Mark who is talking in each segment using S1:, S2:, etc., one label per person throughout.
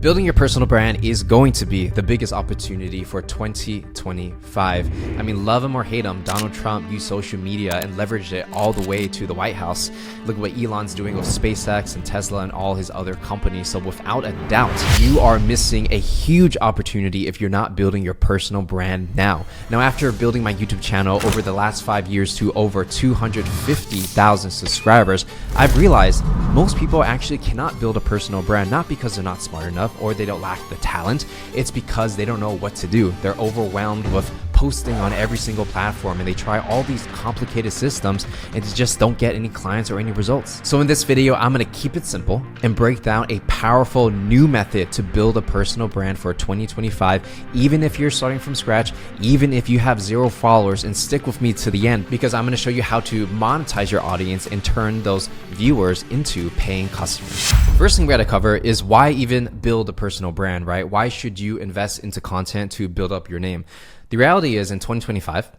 S1: Building your personal brand is going to be the biggest opportunity for 2025. I mean, love him or hate him, Donald Trump used social media and leveraged it all the way to the White House. Look at what Elon's doing with SpaceX and Tesla and all his other companies. So without a doubt, you are missing a huge opportunity if you're not building your personal brand now. Now, after building my YouTube channel over the last 5 years to over 250,000 subscribers, I've realized most people actually cannot build a personal brand, not because they're not smart enough or they don't lack the talent. It's because they don't know what to do. They're overwhelmed with posting on every single platform and they try all these complicated systems and just don't get any clients or any results. So in this video, I'm going to keep it simple and break down a powerful new method to build a personal brand for 2025, even if you're starting from scratch, even if you have 0 followers, and stick with me to the end because I'm going to show you how to monetize your audience and turn those viewers into paying customers. First thing we got to cover is why even build a personal brand, right? Why should you invest into content to build up your name? The reality is in 2025,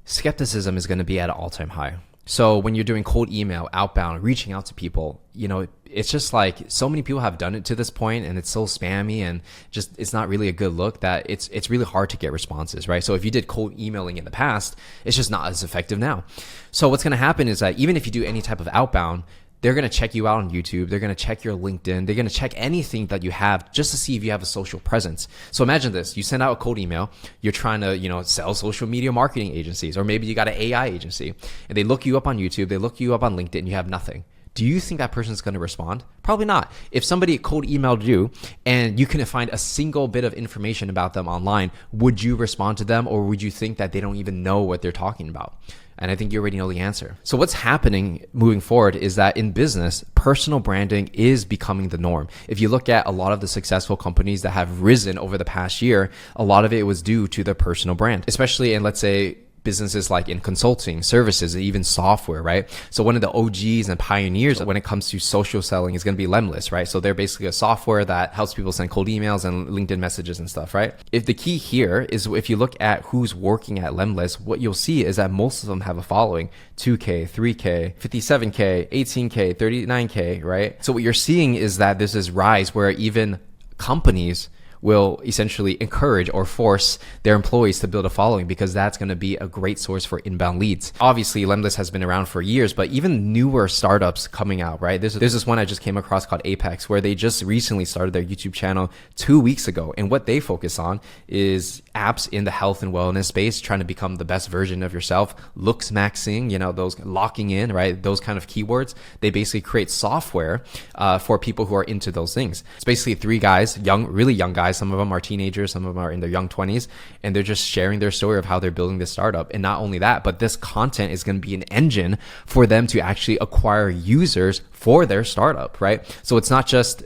S1: skepticism is going to be at an all-time high. So when you're doing cold email, outbound, reaching out to people, you know, it's just like so many people have done it to this point and it's so spammy and just it's not really a good look that it's really hard to get responses, right? So if you did cold emailing in the past, it's just not as effective now. So what's going to happen is that even if you do any type of outbound, they're going to check you out on YouTube. They're going to check your LinkedIn. They're going to check anything that you have just to see if you have a social presence. So imagine this. You send out a cold email. You're trying to, sell social media marketing agencies, or maybe you got an AI agency and they look you up on YouTube. They look you up on LinkedIn. You have nothing. Do you think that person's going to respond? Probably not. If somebody cold emailed you and you couldn't find a single bit of information about them online, would you respond to them, or would you think that they don't even know what they're talking about? And I think you already know the answer. So what's happening moving forward is that in business, personal branding is becoming the norm. If you look at a lot of the successful companies that have risen over the past year, a lot of it was due to their personal brand, especially in, let's say, businesses like in consulting, services, and even software, right? So one of the OGs and pioneers when it comes to social selling is going to be Lemlist, right? So they're basically a software that helps people send cold emails and LinkedIn messages and stuff, right? If the key here is if you look at who's working at Lemlist, what you'll see is that most of them have a following: 2K, 3K, 57K, 18K, 39K, right? So what you're seeing is that there's this rise where even companies will essentially encourage or force their employees to build a following because that's going to be a great source for inbound leads. Obviously, Lemlist has been around for years, but even newer startups coming out, right? There's this one I just came across called Apex, where they just recently started their YouTube channel 2 weeks ago. And what they focus on is apps in the health and wellness space, trying to become the best version of yourself, looks maxing, those locking in, right? Those kind of keywords. They basically create software for people who are into those things. It's basically 3 guys, really young guys. Some of them are teenagers, some of them are in their young 20s, and they're just sharing their story of how they're building this startup. And not only that, but this content is going to be an engine for them to actually acquire users for their startup, right? So it's not just,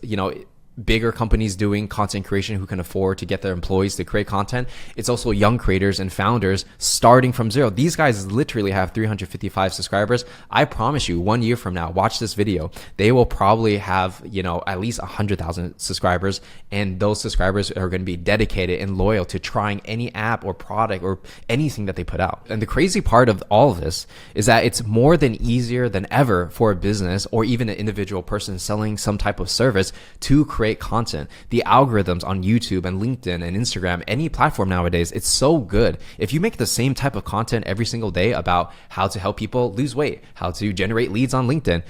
S1: bigger companies doing content creation who can afford to get their employees to create content. It's also young creators and founders starting from zero. These guys literally have 355 subscribers. I promise you, 1 year from now, watch this video, they will probably have, at least 100,000 subscribers. And those subscribers are going to be dedicated and loyal to trying any app or product or anything that they put out. And the crazy part of all of this is that it's more than easier than ever for a business or even an individual person selling some type of service to create content. The algorithms on YouTube and LinkedIn and Instagram, any platform nowadays, it's so good. If you make the same type of content every single day about how to help people lose weight, how to generate leads on LinkedIn,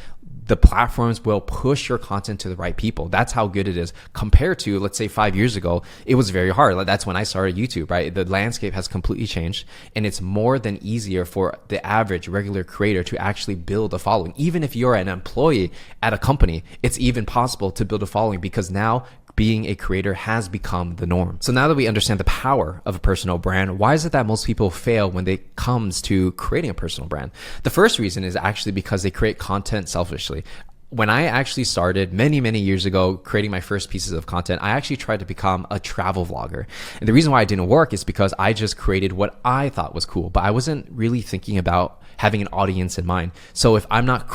S1: the platforms will push your content to the right people. That's how good it is compared to, let's say, 5 years ago. It was very hard. That's when I started YouTube, right? The landscape has completely changed, and it's more than easier for the average regular creator to actually build a following. Even if you're an employee at a company, it's even possible to build a following because now being a creator has become the norm. So now that we understand the power of a personal brand, why is it that most people fail when it comes to creating a personal brand? The first reason is actually because they create content selfishly. When I actually started many years ago creating my first pieces of content, I actually tried to become a travel vlogger. And the reason why it didn't work is because I just created what I thought was cool, but I wasn't really thinking about having an audience in mind. So if I'm not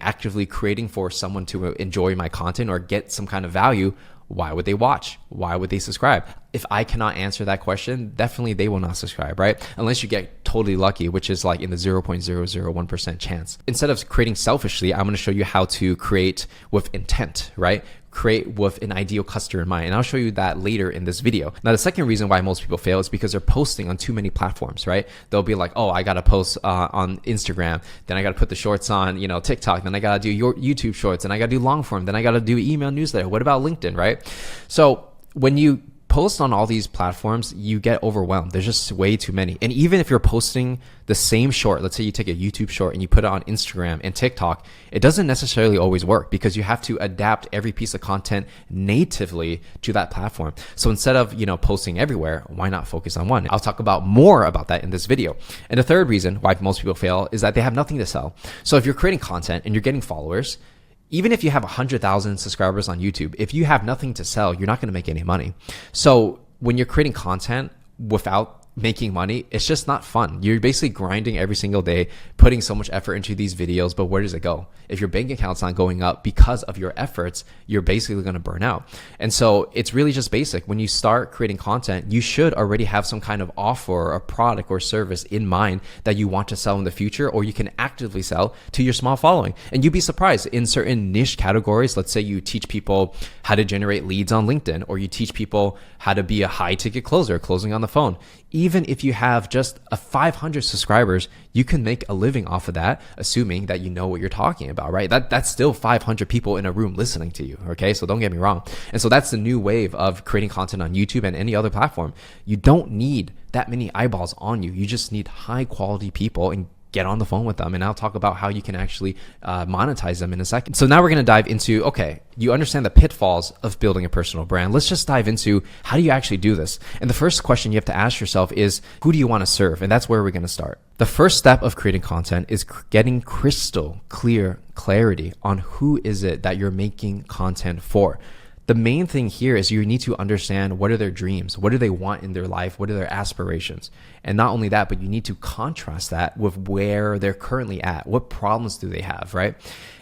S1: actively creating for someone to enjoy my content or get some kind of value, why would they watch? why would they subscribe? If I cannot answer that question, definitely they will not subscribe, right? Unless you get totally lucky, which is like in the 0.001% chance. Instead of creating selfishly, I'm going to show you how to create with intent, right? Create with an ideal customer in mind. And I'll show you that later in this video. Now, the second reason why most people fail is because they're posting on too many platforms, right? They'll be like, oh, I got to post on Instagram. Then I got to put the shorts on, TikTok. Then I got to do your YouTube shorts. And I got to do long form. Then I got to do email newsletter. What about LinkedIn, right? So when you post on all these platforms, you get overwhelmed. There's just way too many. And even if you're posting the same short, let's say you take a YouTube short and you put it on Instagram and TikTok, it doesn't necessarily always work because you have to adapt every piece of content natively to that platform. So instead of, posting everywhere, why not focus on one? I'll talk about more about that in this video. And the third reason why most people fail is that they have nothing to sell. So if you're creating content and you're getting followers, even if you have 100,000 subscribers on YouTube, if you have nothing to sell, you're not going to make any money. So when you're creating content without making money, it's just not fun. You're basically grinding every single day, putting so much effort into these videos, but where does it go? If your bank account's not going up because of your efforts, you're basically going to burn out. And so it's really just basic. When you start creating content, you should already have some kind of offer or a product or service in mind that you want to sell in the future, or you can actively sell to your small following. And you'd be surprised in certain niche categories. Let's say you teach people how to generate leads on LinkedIn, or you teach people how to be a high ticket closer, closing on the phone. Even if you have just 500 subscribers, you can make a living off of that, assuming that you know what you're talking about, right? That's still 500 people in a room listening to you, okay? So don't get me wrong. And so that's the new wave of creating content on YouTube and any other platform. You don't need that many eyeballs on you. You just need high quality people and get on the phone with them. And I'll talk about how you can actually monetize them in a second. So now we're going to dive into, okay, you understand the pitfalls of building a personal brand. Let's just dive into how do you actually do this? And the first question you have to ask yourself is, who do you want to serve? And that's where we're going to start. The first step of creating content is getting crystal clear clarity on who is it that you're making content for. The main thing here is you need to understand what are their dreams, what do they want in their life, what are their aspirations. And not only that, but you need to contrast that with where they're currently at. What problems do they have, right?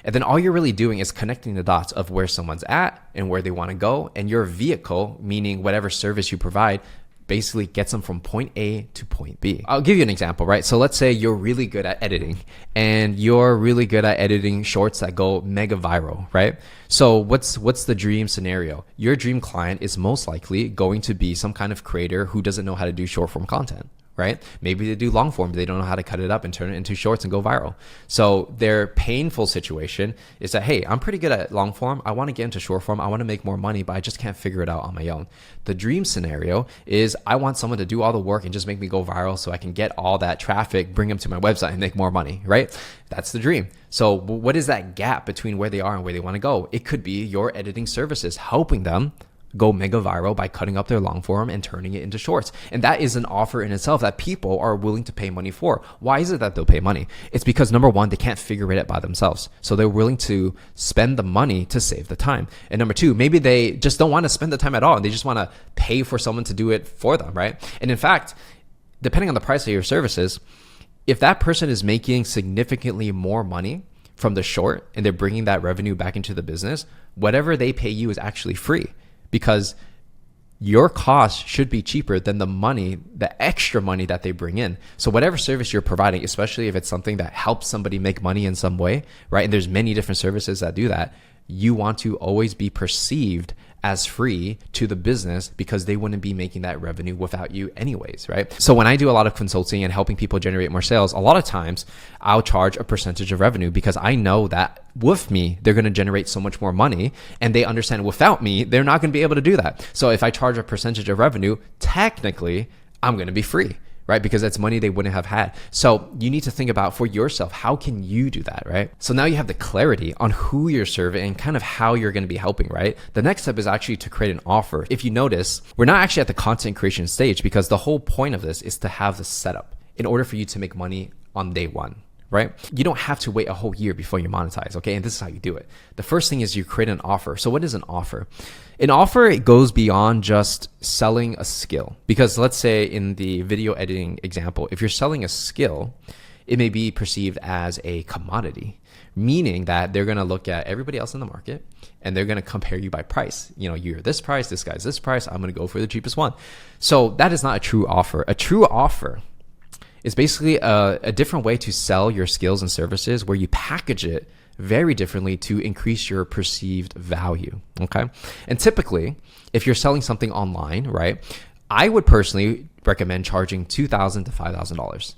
S1: And then all you're really doing is connecting the dots of where someone's at and where they want to go. And your vehicle, meaning whatever service you provide, basically gets them from point A to point B. I'll give you an example, right? So let's say you're really good at editing and you're really good at editing shorts that go mega viral, right? So what's the dream scenario? Your dream client is most likely going to be some kind of creator who doesn't know how to do short form content, right? Maybe they do long form, but they don't know how to cut it up and turn it into shorts and go viral. So their painful situation is that, hey, I'm pretty good at long form. I want to get into short form. I want to make more money, but I just can't figure it out on my own. The dream scenario is I want someone to do all the work and just make me go viral so I can get all that traffic, bring them to my website and make more money, right? That's the dream. So what is that gap between where they are and where they want to go? It could be your editing services helping them go mega viral by cutting up their long form and turning it into shorts. And that is an offer in itself that people are willing to pay money for. Why is it that they'll pay money? It's because number one, they can't figure it out by themselves. So they're willing to spend the money to save the time. And number two, maybe they just don't want to spend the time at all. And they just want to pay for someone to do it for them, right? And in fact, depending on the price of your services, if that person is making significantly more money from the short and they're bringing that revenue back into the business, whatever they pay you is actually free. Because your cost should be cheaper than the money, the extra money that they bring in. So whatever service you're providing, especially if it's something that helps somebody make money in some way, right? And there's many different services that do that. You want to always be perceived as free to the business because they wouldn't be making that revenue without you anyways, right? So when I do a lot of consulting and helping people generate more sales, a lot of times I'll charge a percentage of revenue because I know that with me, they're going to generate so much more money, and they understand without me, they're not going to be able to do that. So if I charge a percentage of revenue, technically I'm going to be free, right? Because that's money they wouldn't have had. So you need to think about for yourself, how can you do that, right? So now you have the clarity on who you're serving and kind of how you're going to be helping, right? The next step is actually to create an offer. If you notice, we're not actually at the content creation stage because the whole point of this is to have the setup in order for you to make money on day one, right? You don't have to wait a whole year before you monetize, okay? And this is how you do it. The first thing is you create an offer. So what is an offer? An offer, it goes beyond just selling a skill. Because let's say in the video editing example, if you're selling a skill, it may be perceived as a commodity, meaning that they're going to look at everybody else in the market and they're going to compare you by price. You're this price, this guy's this price, I'm going to go for the cheapest one. So that is not a true offer. A true offer is basically a different way to sell your skills and services where you package it very differently to increase your perceived value. Okay. And typically, if you're selling something online, right, I would personally recommend charging $2,000 to $5,000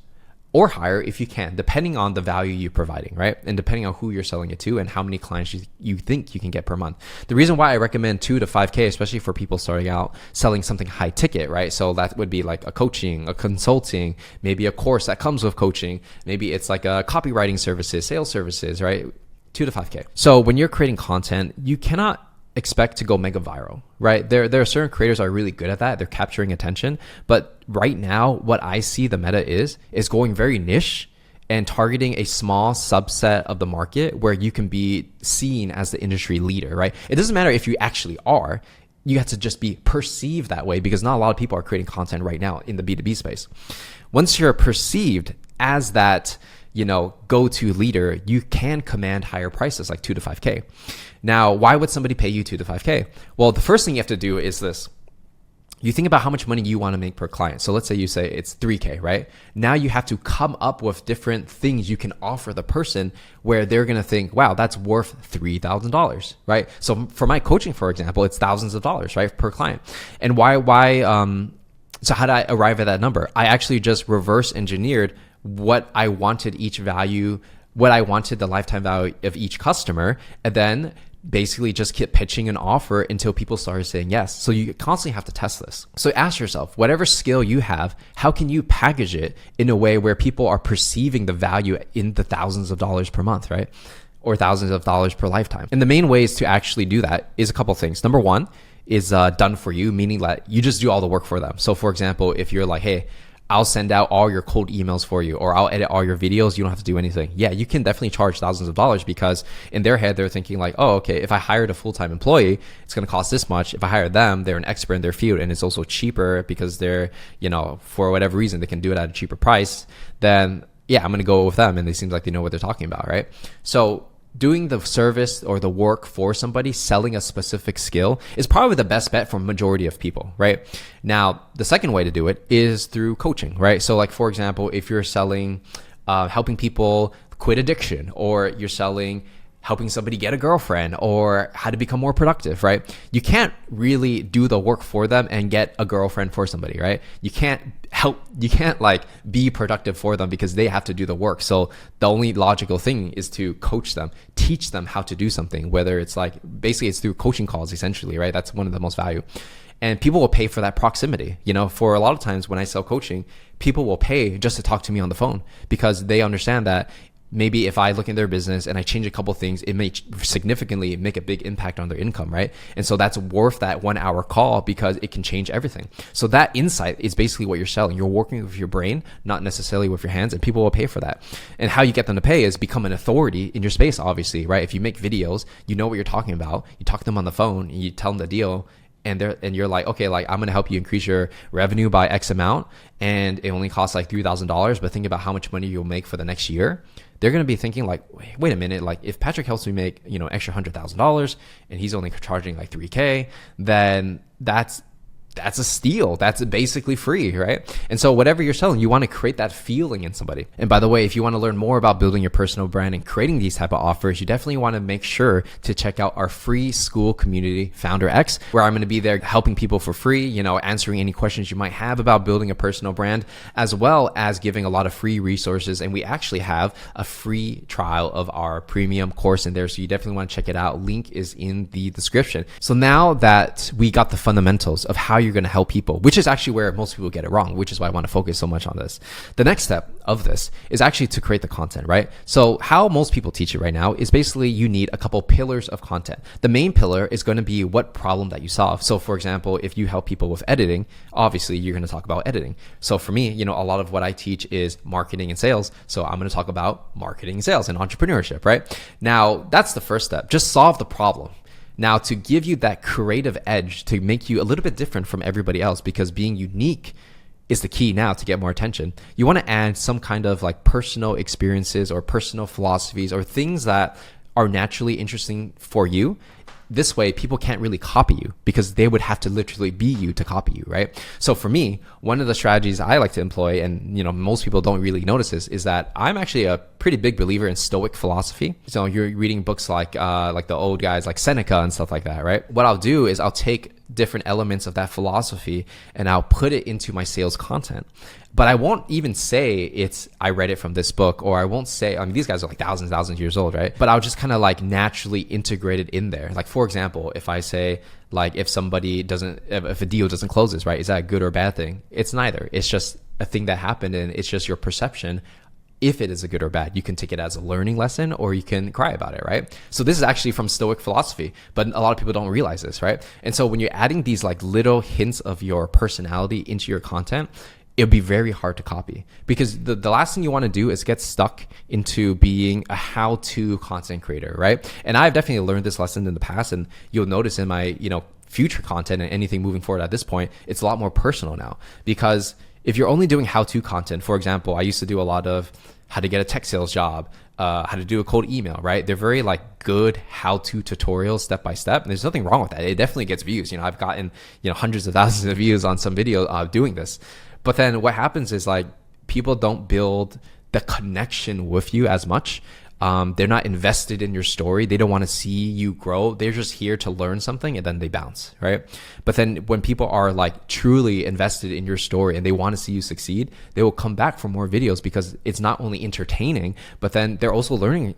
S1: or higher if you can, depending on the value you're providing, right? And depending on who you're selling it to and how many clients you think you can get per month. The reason why I recommend 2 to 5K, especially for people starting out selling something high ticket, right? So that would be like a coaching, a consulting, maybe a course that comes with coaching. Maybe it's like a copywriting services, sales services, right? 2 to 5K. So when you're creating content, you cannot expect to go mega viral, right? There are certain creators that are really good at that. They're capturing attention. But right now, what I see the meta is going very niche and targeting a small subset of the market where you can be seen as the industry leader, right? It doesn't matter if you actually are. You have to just be perceived that way because not a lot of people are creating content right now in the B2B space. Once you're perceived as that, go-to leader, you can command higher prices like 2 to 5K. Now, why would somebody pay you 2 to 5K? Well, the first thing you have to do is this. You think about how much money you want to make per client. So let's say you say it's 3K, right? Now you have to come up with different things you can offer the person where they're going to think, wow, that's worth $3,000, right? So for my coaching, for example, it's thousands of dollars, right, per client. And so how did I arrive at that number? I actually just reverse engineered what I wanted the lifetime value of each customer, and then basically just keep pitching an offer until people started saying yes. So you constantly have to test this. So ask yourself, whatever skill you have, how can you package it in a way where people are perceiving the value in the thousands of dollars per month, right? Or thousands of dollars per lifetime. And the main ways to actually do that is a couple of things. Number one is done for you, meaning that you just do all the work for them. So for example, if you're like, hey, I'll send out all your cold emails for you, or I'll edit all your videos, you don't have to do anything. Yeah, you can definitely charge thousands of dollars because in their head, they're thinking like, oh, okay, if I hired a full-time employee, it's going to cost this much. If I hire them, they're an expert in their field and it's also cheaper because they're, for whatever reason, they can do it at a cheaper price. Then yeah, I'm going to go with them and they seem like they know what they're talking about, right? So doing the service or the work for somebody, selling a specific skill is probably the best bet for majority of people, right? Now, the second way to do it is through coaching, right? So like, for example, if you're selling, helping people quit addiction, or you're selling helping somebody get a girlfriend, or how to become more productive, right? You can't really do the work for them and get a girlfriend for somebody, right? You can't like be productive for them because they have to do the work. So the only logical thing is to coach them, teach them how to do something, whether it's like, basically it's through coaching calls essentially, right? That's one of the most value. And people will pay for that proximity. For a lot of times when I sell coaching, people will pay just to talk to me on the phone because they understand that maybe if I look in their business and I change a couple things, it may significantly make a big impact on their income, right? And so that's worth that 1 hour call because it can change everything. So that insight is basically what you're selling. You're working with your brain, not necessarily with your hands, and people will pay for that. And how you get them to pay is become an authority in your space, obviously, right? If you make videos, you know what you're talking about. You talk to them on the phone and you tell them the deal. And you're like, okay, like I'm going to help you increase your revenue by X amount. And it only costs like $3,000, but think about how much money you'll make for the next year. They're going to be thinking like, wait a minute, like if Patrick helps me make, extra $100,000 and he's only charging like 3K, then that's a steal. That's basically free, right? And so whatever you're selling, you want to create that feeling in somebody. And by the way, if you want to learn more about building your personal brand and creating these type of offers, you definitely want to make sure to check out our free school community, Founder X, where I'm going to be there helping people for free, answering any questions you might have about building a personal brand, as well as giving a lot of free resources. And we actually have a free trial of our premium course in there. So you definitely want to check it out. Link is in the description. So now that we got the fundamentals of how you're going to help people, which is actually where most people get it wrong, which is why I want to focus so much on this. The next step of this is actually to create the content, right? So how most people teach it right now is basically you need a couple pillars of content. The main pillar is going to be what problem that you solve. So for example, if you help people with editing, obviously you're going to talk about editing. So for me, a lot of what I teach is marketing and sales. So I'm going to talk about marketing and sales and entrepreneurship, right? Now that's the first step. Just solve the problem. Now, to give you that creative edge, to make you a little bit different from everybody else, because being unique is the key now to get more attention. You want to add some kind of like personal experiences or personal philosophies or things that are naturally interesting for you. This way, people can't really copy you because they would have to literally be you to copy you, right? So for me, one of the strategies I like to employ, and most people don't really notice this, is that I'm actually a pretty big believer in Stoic philosophy. So you're reading books like the old guys like Seneca and stuff like that, right? What I'll do is I'll take different elements of that philosophy and I'll put it into my sales content. But I won't even say I read it from this book, or I won't say, these guys are like thousands of years old, right? But I'll just kind of like naturally integrate it in there. Like, for example, if I say, like, if a deal doesn't close, right? Is that a good or bad thing? It's neither. It's just a thing that happened, and it's just your perception. If it is a good or bad, you can take it as a learning lesson, or you can cry about it, right? So this is actually from Stoic philosophy, but a lot of people don't realize this, right? And so when you're adding these like little hints of your personality into your content, it'll be very hard to copy, because the last thing you want to do is get stuck into being a how-to content creator, right? And I've definitely learned this lesson in the past, and you'll notice in my, future content and anything moving forward at this point, it's a lot more personal now. Because if you're only doing how-to content, for example, I used to do a lot of how to get a tech sales job, how to do a cold email, right? They're very like good how-to tutorials step by step. And there's nothing wrong with that. It definitely gets views. I've gotten, hundreds of thousands of views on some video doing this. But then what happens is like people don't build the connection with you as much. They're not invested in your story. They don't want to see you grow. They're just here to learn something and then they bounce, right? But then when people are like truly invested in your story and they want to see you succeed, they will come back for more videos, because it's not only entertaining, but then they're also learning,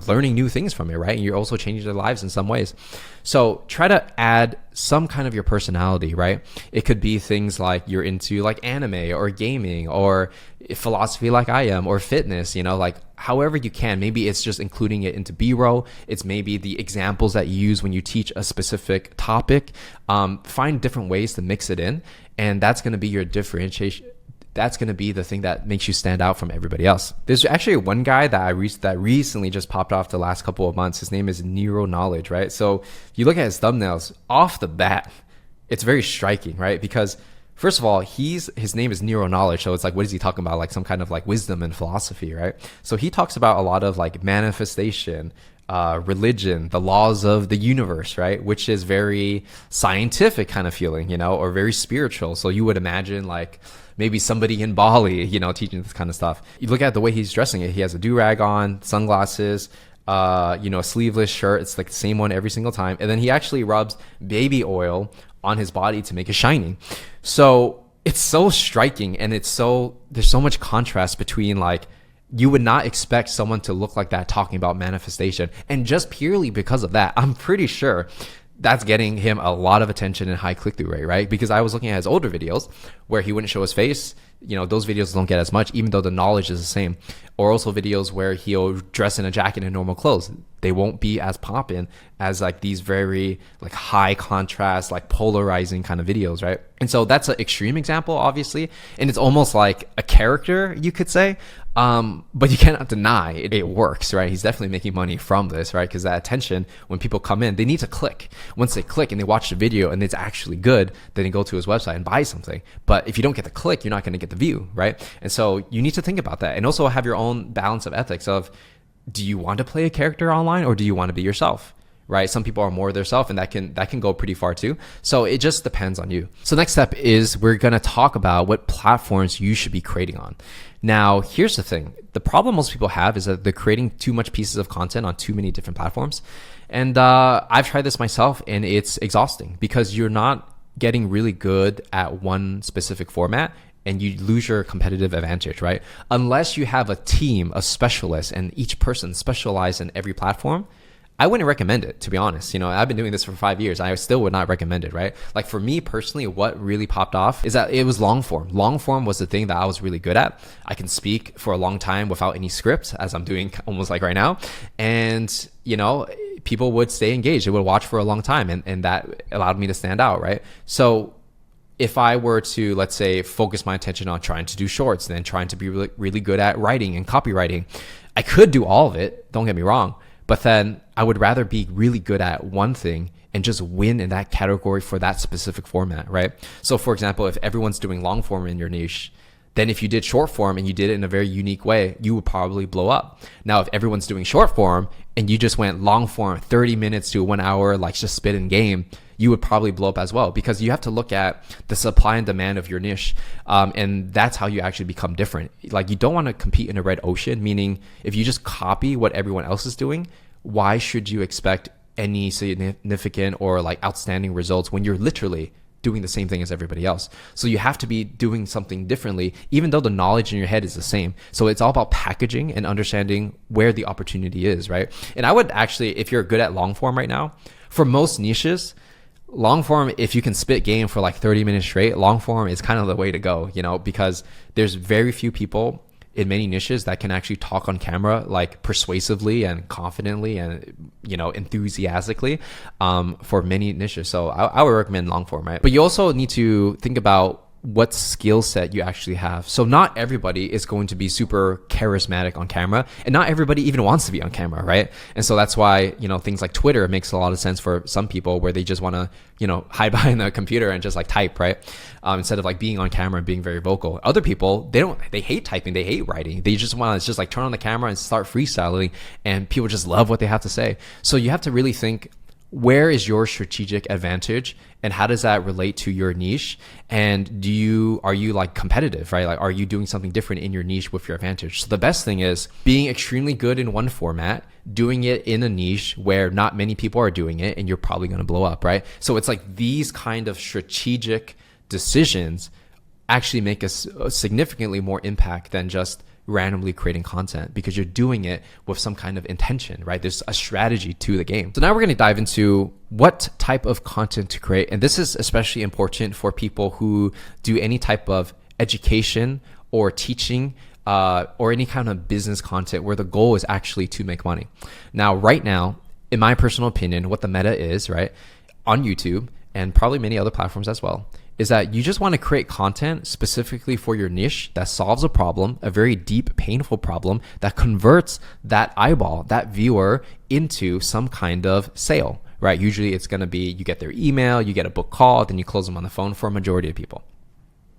S1: learning new things from it, right? And you're also changing their lives in some ways. So try to add some kind of your personality, right? It could be things like you're into like anime or gaming or philosophy like I am, or fitness, like however you can. Maybe it's just including it into B-roll. It's maybe the examples that you use when you teach a specific topic. Find different ways to mix it in, and that's going to be your differentiation. That's going to be the thing that makes you stand out from everybody else. There's actually one guy that that recently just popped off the last couple of months. His name is Nero Knowledge, right? So if you look at his thumbnails off the bat, it's very striking, right? Because first of all, his name is Nero Knowledge. So it's like, what is he talking about? Like some kind of like wisdom and philosophy, right? So he talks about a lot of like manifestation, religion, the laws of the universe, right? Which is very scientific kind of feeling, or very spiritual. So you would imagine like maybe somebody in Bali, teaching this kind of stuff. You look at the way he's dressing it. He has a do-rag on, sunglasses, a sleeveless shirt. It's like the same one every single time. And then he actually rubs baby oil on his body to make it shiny. So it's so striking, and there's so much contrast between like, you would not expect someone to look like that talking about manifestation. And just purely because of that, I'm pretty sure that's getting him a lot of attention and high click-through rate, right? Because I was looking at his older videos where he wouldn't show his face. Those videos don't get as much, even though the knowledge is the same. Or also videos where he'll dress in a jacket and normal clothes. They won't be as poppin' as like these very like high contrast, like polarizing kind of videos, right? And so that's an extreme example, obviously. And it's almost like a character, you could say. But you cannot deny it works, right? He's definitely making money from this, right? Because that attention, when people come in, they need to click. Once they click and they watch the video and it's actually good, then they go to his website and buy something. But if you don't get the click, you're not going to get the view, right? And so you need to think about that, and also have your own balance of ethics of, do you want to play a character online, or do you want to be yourself? Right? Some people are more their self, and that can go pretty far too. So it just depends on you. So next step is we're going to talk about what platforms you should be creating on. Now, here's the thing. The problem most people have is that they're creating too much pieces of content on too many different platforms. And I've tried this myself, and it's exhausting because you're not getting really good at one specific format, and you lose your competitive advantage, right? Unless you have a team of specialists and each person specialized in every platform, I wouldn't recommend it, to be honest. I've been doing this for 5 years. I still would not recommend it, right? Like for me personally, what really popped off is that it was long form. Long form was the thing that I was really good at. I can speak for a long time without any script, as I'm doing almost like right now. And, people would stay engaged. They would watch for a long time, and that allowed me to stand out, right? So if I were to, let's say, focus my attention on trying to do shorts, then trying to be really, really good at writing and copywriting, I could do all of it. Don't get me wrong. But then I would rather be really good at one thing and just win in that category for that specific format, right? So for example, if everyone's doing long form in your niche, then if you did short form and you did it in a very unique way, you would probably blow up. Now, if everyone's doing short form and you just went long form, 30 minutes to 1 hour, like just spit in game, you would probably blow up as well, because you have to look at the supply and demand of your niche. And that's how you actually become different. Like, you don't want to compete in a red ocean, meaning if you just copy what everyone else is doing, why should you expect any significant or like outstanding results when you're literally doing the same thing as everybody else? So you have to be doing something differently, even though the knowledge in your head is the same. So it's all about packaging and understanding where the opportunity is, right? And I would actually, if you're good at long form right now, for most niches, long form, if you can spit game for like 30 minutes straight, long form is kind of the way to go, you know, because there's very few people in many niches that can actually talk on camera like persuasively and confidently and, you know, enthusiastically for many niches. So I would recommend long form, right? But you also need to think about what skill set you actually have. So not everybody is going to be super charismatic on camera, and not everybody even wants to be on camera, right? And so that's why, you know, things like Twitter makes a lot of sense for some people, where they just want to, you know, hide behind the computer and just like type, right? Instead of like being on camera and being very vocal. Other people, they hate typing, they hate writing. They just want to just like turn on the camera and start freestyling, and people just love what they have to say. So you have to really think, where is your strategic advantage and how does that relate to your niche? And are you like competitive, right? Like, are you doing something different in your niche with your advantage? So the best thing is being extremely good in one format, doing it in a niche where not many people are doing it, and you're probably going to blow up, right? So it's like these kind of strategic decisions actually make a significantly more impact than just randomly creating content, because you're doing it with some kind of intention, right? There's a strategy to the game. So now we're going to dive into what type of content to create. And this is especially important for people who do any type of education or teaching or any kind of business content where the goal is actually to make money. Now, right now, in my personal opinion, what the meta is, right, on YouTube and probably many other platforms as well, is that you just want to create content specifically for your niche that solves a problem, a very deep, painful problem that converts that eyeball, that viewer, into some kind of sale, right? Usually it's going to be, you get their email, you get a book call, then you close them on the phone for a majority of people.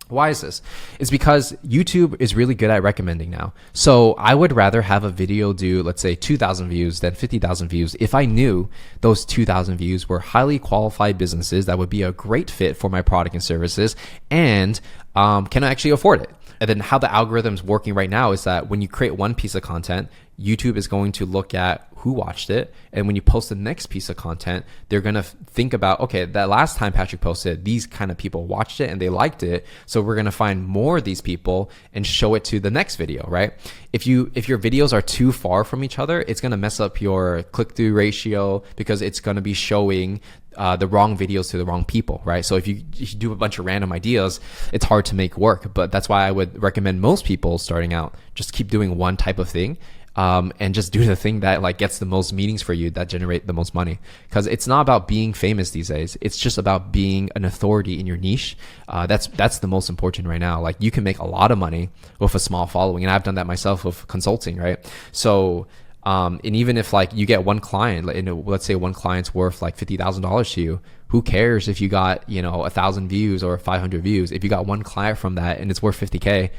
S1: Why is this? It's because YouTube is really good at recommending now. So I would rather have a video do, let's say, 2,000 views than 50,000 views if I knew those 2,000 views were highly qualified businesses that would be a great fit for my product and services and can I actually afford it. And then how the algorithm's working right now is that when you create one piece of content, YouTube is going to look at who watched it. And when you post the next piece of content, they're going to think about, okay, that last time Patrick posted, these kind of people watched it and they liked it. So we're going to find more of these people and show it to the next video, right? If your videos are too far from each other, it's going to mess up your click-through ratio because it's going to be showing the wrong videos to the wrong people, right? So if you do a bunch of random ideas, it's hard to make work. But that's why I would recommend most people starting out, just keep doing one type of thing. And just do the thing that like gets the most meetings for you, that generate the most money. Because it's not about being famous these days. It's just about being an authority in your niche. That's the most important right now. Like, you can make a lot of money with a small following, and I've done that myself with consulting, right? So and even if like you get one client, let's say one client's worth like $50,000 to you, who cares if you got, 1,000 views or 500 views? If you got one client from that and it's worth 50K,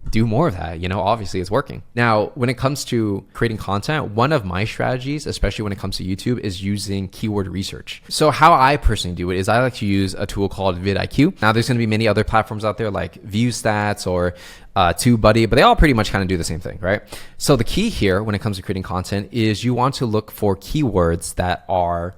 S1: do more of that. Obviously it's working. Now, when it comes to creating content, one of my strategies, especially when it comes to YouTube, is using keyword research. So how I personally do it is I like to use a tool called vidIQ. Now, there's going to be many other platforms out there like ViewStats or TubeBuddy, but they all pretty much kind of do the same thing, right? So the key here when it comes to creating content is you want to look for keywords that are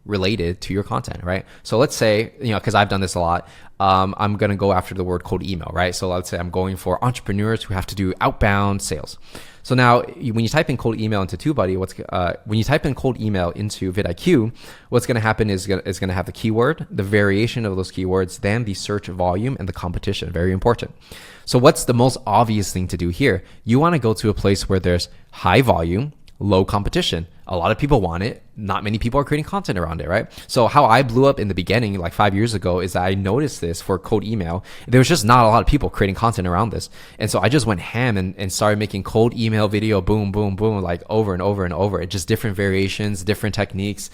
S1: related to your content, right? So let's say, because I've done this a lot, I'm going to go after the word cold email, right? So let's say I'm going for entrepreneurs who have to do outbound sales. So now when you type in cold email into TubeBuddy, when you type in cold email into vidIQ, what's going to happen is going to have the keyword, the variation of those keywords, then the search volume and the competition. Very important. So what's the most obvious thing to do here? You want to go to a place where there's high volume, low competition. A lot of people want it. Not many people are creating content around it, right? So how I blew up in the beginning, like 5 years ago, is that I noticed this for cold email. There was just not a lot of people creating content around this. And so I just went ham and started making cold email video, boom, boom, boom, like over and over and over. Just different variations, different techniques,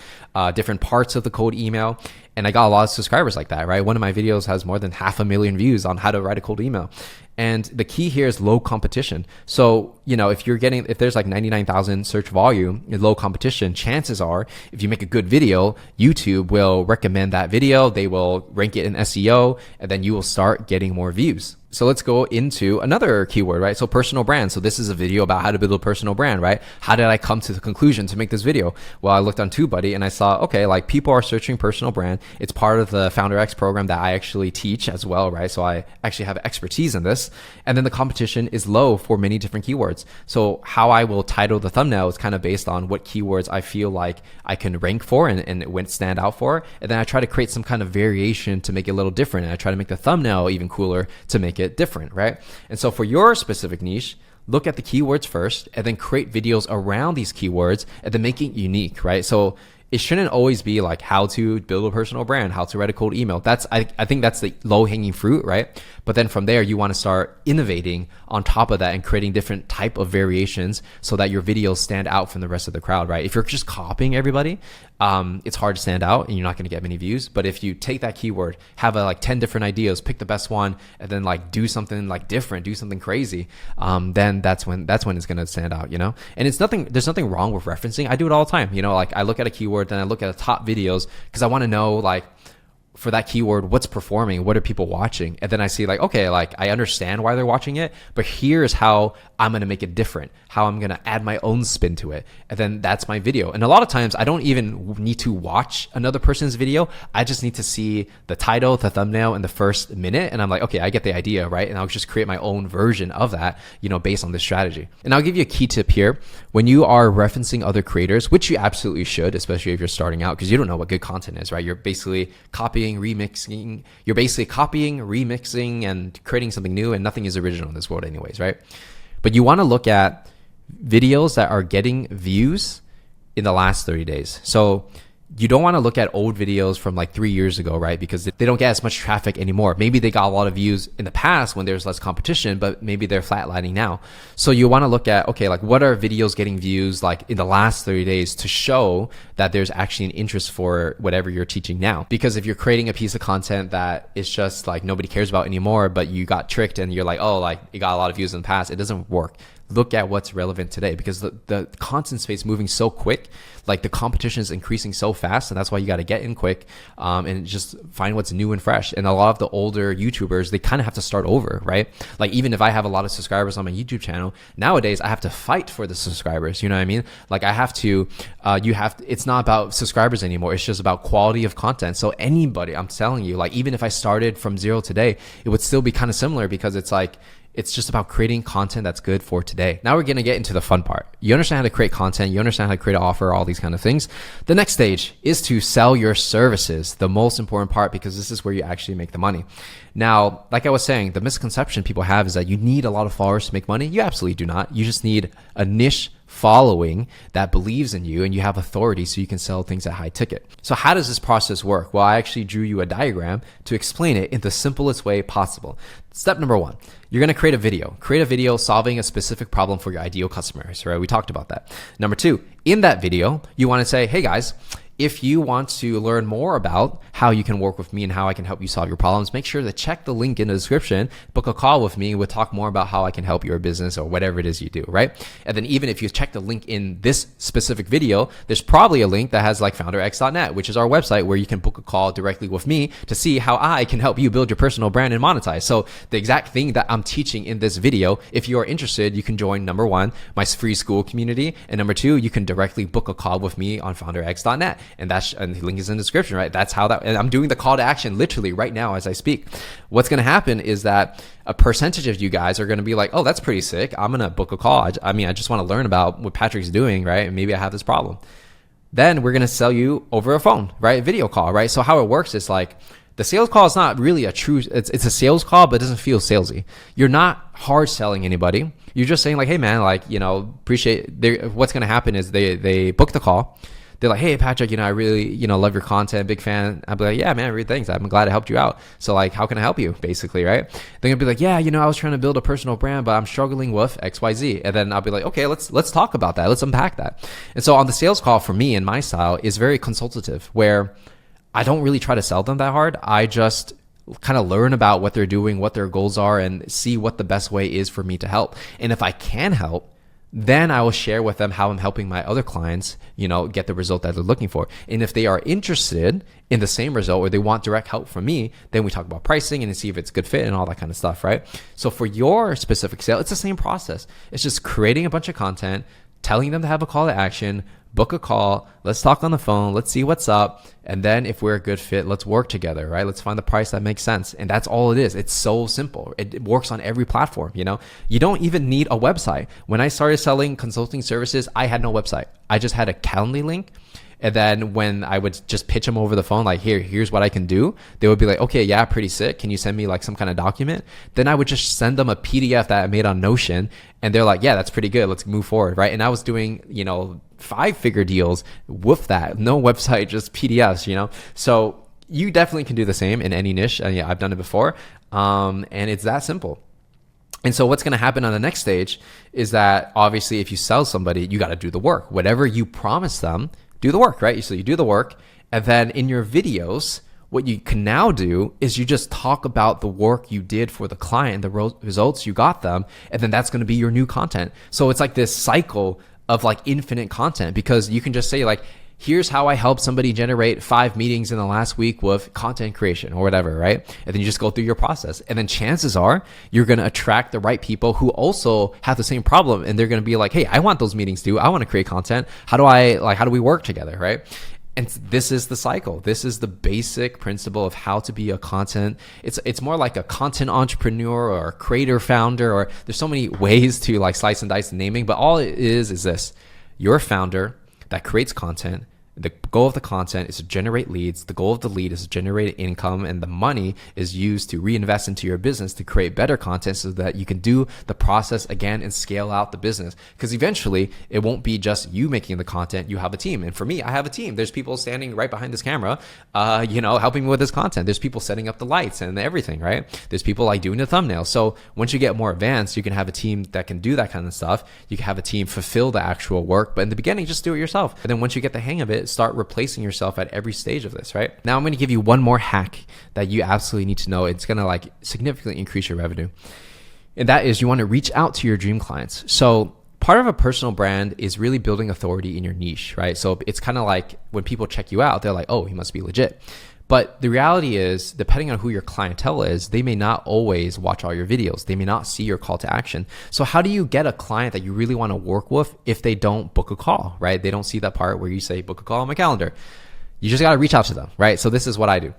S1: different parts of the cold email. And I got a lot of subscribers like that, right? One of my videos has more than 500,000 views on how to write a cold email. And the key here is low competition. So, if there's like 99,000 search volume in low competition, chances are if you make a good video, YouTube will recommend that video. They will rank it in SEO, and then you will start getting more views. So let's go into another keyword, right? So personal brand. So this is a video about how to build a personal brand, right? How did I come to the conclusion to make this video? Well, I looked on TubeBuddy and I saw, okay, like people are searching personal brand. It's part of the Founder X program that I actually teach as well, right? So I actually have expertise in this. And then the competition is low for many different keywords. So how I will title the thumbnail is kind of based on what keywords I feel like I can rank for and it would stand out for. And then I try to create some kind of variation to make it a little different. And I try to make the thumbnail even cooler to make it different, right? And so for your specific niche, look at the keywords first and then create videos around these keywords and then make it unique, right? So it shouldn't always be like how to build a personal brand, how to write a cold email. I think that's the low hanging fruit, right? But then from there, you want to start innovating on top of that and creating different type of variations so that your videos stand out from the rest of the crowd, right? If you're just copying everybody, it's hard to stand out and you're not going to get many views. But if you take that keyword, have like 10 different ideas, pick the best one, and then like do something like different, do something crazy, then that's when it's going to stand out, And there's nothing wrong with referencing. I do it all the time. Like I look at a keyword, then I look at the top videos because I want to know like, for that keyword, what's performing, what are people watching? And then I see like, okay, like I understand why they're watching it, but here's how I'm going to make it different, how I'm going to add my own spin to it. And then that's my video. And a lot of times I don't even need to watch another person's video. I just need to see the title, the thumbnail in the first minute. And I'm like, okay, I get the idea, right? And I'll just create my own version of that, based on this strategy. And I'll give you a key tip here. When you are referencing other creators, which you absolutely should, especially if you're starting out, because you don't know what good content is, right? You're basically copying, remixing, and creating something new, and nothing is original in this world anyways, right? But you want to look at videos that are getting views in the last 30 days. So you don't want to look at old videos from like 3 years ago, right? Because they don't get as much traffic anymore. Maybe they got a lot of views in the past when there's less competition, but maybe they're flatlining now. So you want to look at, okay, like what are videos getting views like in the last 30 days to show that there's actually an interest for whatever you're teaching now. Because if you're creating a piece of content that is just like nobody cares about anymore, but you got tricked and you're like, oh, like it got a lot of views in the past, it doesn't work. Look at what's relevant today because the content space moving so quick, like the competition is increasing so fast, and that's why you got to get in quick and just find what's new and fresh. And a lot of the older YouTubers, they kind of have to start over, right? Like even if I have a lot of subscribers on my YouTube channel, nowadays I have to fight for the subscribers, you know what I mean? Like I have to, it's not about subscribers anymore. It's just about quality of content. So anybody, I'm telling you, like even if I started from zero today, it would still be kind of similar because it's like, it's just about creating content that's good for today. Now we're going to get into the fun part. You understand how to create content. You understand how to create an offer, all these kind of things. The next stage is to sell your services, the most important part, because this is where you actually make the money. Now, like I was saying, the misconception people have is that you need a lot of followers to make money. You absolutely do not. You just need a niche following that believes in you and you have authority so you can sell things at high ticket. So how does this process work? Well, I actually drew you a diagram to explain it in the simplest way possible. Step number one, you're going to create a video. Create a video solving a specific problem for your ideal customers, right? We talked about that. Number two, in that video, you want to say, hey guys, if you want to learn more about how you can work with me and how I can help you solve your problems, make sure to check the link in the description, book a call with me. We'll talk more about how I can help your business or whatever it is you do, right? And then even if you check the link in this specific video, there's probably a link that has like founderx.net, which is our website where you can book a call directly with me to see how I can help you build your personal brand and monetize. So the exact thing that I'm teaching in this video, if you are interested, you can join number one, my free school community. And number two, you can directly book a call with me on founderx.net. And the link is in the description, right? That's how that, and I'm doing the call to action literally right now as I speak. What's going to happen is that a percentage of you guys are going to be like, oh, that's pretty sick. I'm going to book a call. I just want to learn about what Patrick's doing, right? And maybe I have this problem. Then we're going to sell you over a phone, right? Video call, right? So how it works is like, the sales call is not really it's a sales call, but it doesn't feel salesy. You're not hard selling anybody. You're just saying like, hey man, like, appreciate what's going to happen is they book the call. They're like, hey Patrick, I really, love your content, big fan. I'll be like, yeah man, really thanks. I'm glad I helped you out. So like, how can I help you? Basically, right? They're gonna be like, yeah, I was trying to build a personal brand, but I'm struggling with XYZ. And then I'll be like, okay, let's talk about that. Let's unpack that. And so on the sales call for me and my style is very consultative, where I don't really try to sell them that hard. I just kind of learn about what they're doing, what their goals are, and see what the best way is for me to help. And if I can help, then I will share with them how I'm helping my other clients, get the result that they're looking for. And if they are interested in the same result or they want direct help from me, then we talk about pricing and see if it's a good fit and all that kind of stuff, right? So for your specific sale, it's the same process. It's just creating a bunch of content, telling them to have a call to action, book a call, let's talk on the phone, let's see what's up. And then if we're a good fit, let's work together, right? Let's find the price that makes sense. And that's all it is. It's so simple. It works on every platform, You don't even need a website. When I started selling consulting services, I had no website. I just had a Calendly link. And then when I would just pitch them over the phone, like, here's what I can do, they would be like, okay, yeah, pretty sick. Can you send me like some kind of document? Then I would just send them a PDF that I made on Notion. And they're like, yeah, that's pretty good. Let's move forward, right? And I was doing, 5-figure deals with that. No website, just PDFs, So you definitely can do the same in any niche. And yeah, I've done it before. And it's that simple. And so what's going to happen on the next stage is that obviously if you sell somebody, you got to do the work. Whatever you promise them, do the work, right? So you do the work, and then in your videos, what you can now do is you just talk about the work you did for the client, the results you got them, and then that's going to be your new content. So it's like this cycle of like infinite content, because you can just say like, here's how I helped somebody generate 5 meetings in the last week with content creation or whatever, right? And then you just go through your process. And then chances are you're going to attract the right people who also have the same problem. And they're going to be like, hey, I want those meetings too. I want to create content. How do we work together, right? And this is the cycle. This is the basic principle of how to be a content. It's more like a content entrepreneur or a creator founder, or there's so many ways to like slice and dice the naming, but all it is this: you're a founder that creates content. The goal of the content is to generate leads. The goal of the lead is to generate income, and the money is used to reinvest into your business to create better content so that you can do the process again and scale out the business. Because eventually it won't be just you making the content, you have a team. And for me, I have a team. There's people standing right behind this camera, helping me with this content. There's people setting up the lights and everything, right? There's people like doing the thumbnails. So once you get more advanced, you can have a team that can do that kind of stuff. You can have a team fulfill the actual work, but in the beginning, just do it yourself. And then once you get the hang of it, start replacing yourself at every stage of this, right? Now I'm going to give you one more hack that you absolutely need to know. It's going to like significantly increase your revenue. And that is, you want to reach out to your dream clients. So part of a personal brand is really building authority in your niche, right? So it's kind of like when people check you out, they're like, oh, he must be legit. But the reality is, depending on who your clientele is, they may not always watch all your videos. They may not see your call to action. So how do you get a client that you really want to work with if they don't book a call, right? They don't see that part where you say, book a call on my calendar. You just got to reach out to them, right? So this is what I do.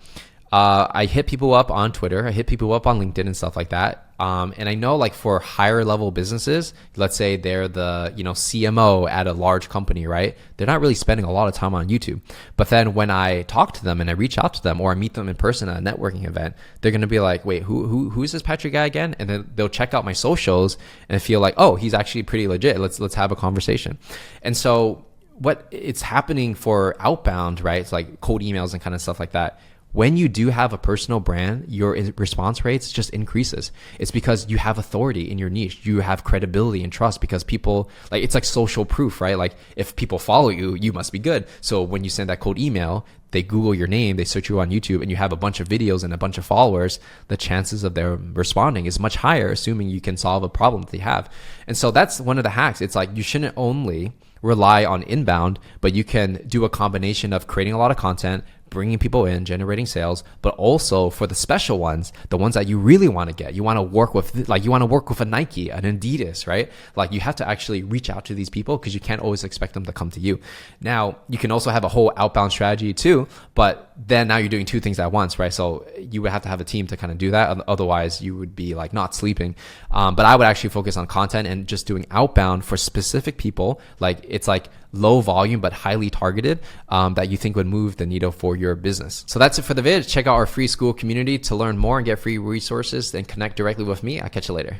S1: I hit people up on Twitter. I hit people up on LinkedIn and stuff like that. And I know like for higher level businesses, let's say they're the, CMO at a large company, right? They're not really spending a lot of time on YouTube. But then when I talk to them and I reach out to them or I meet them in person at a networking event, they're going to be like, wait, who is this Patrick guy again? And then they'll check out my socials and feel like, oh, he's actually pretty legit. Let's have a conversation. And so what it's happening for outbound, right? It's like cold emails and kind of stuff like that. When you do have a personal brand, your response rates just increases. It's because you have authority in your niche. You have credibility and trust because people, like, it's like social proof, right? Like if people follow you, you must be good. So when you send that cold email, they Google your name, they search you on YouTube, and you have a bunch of videos and a bunch of followers, the chances of them responding is much higher, assuming you can solve a problem that they have. And so that's one of the hacks. It's like you shouldn't only rely on inbound, but you can do a combination of creating a lot of content, bringing people in, generating sales, but also for the special ones, the ones that you really want to get. You want to work with, like, you want to work with a Nike, an Adidas, right? Like, you have to actually reach out to these people because you can't always expect them to come to you. Now, you can also have a whole outbound strategy too, but then now you're doing two things at once, right? So you would have to have a team to kind of do that. Otherwise, you would be like not sleeping. But I would actually focus on content and just doing outbound for specific people. Like, it's like low volume but highly targeted that you think would move the needle for your business. So that's it for the vid. Check out our free school community to learn more and get free resources and connect directly with me. I'll catch you later.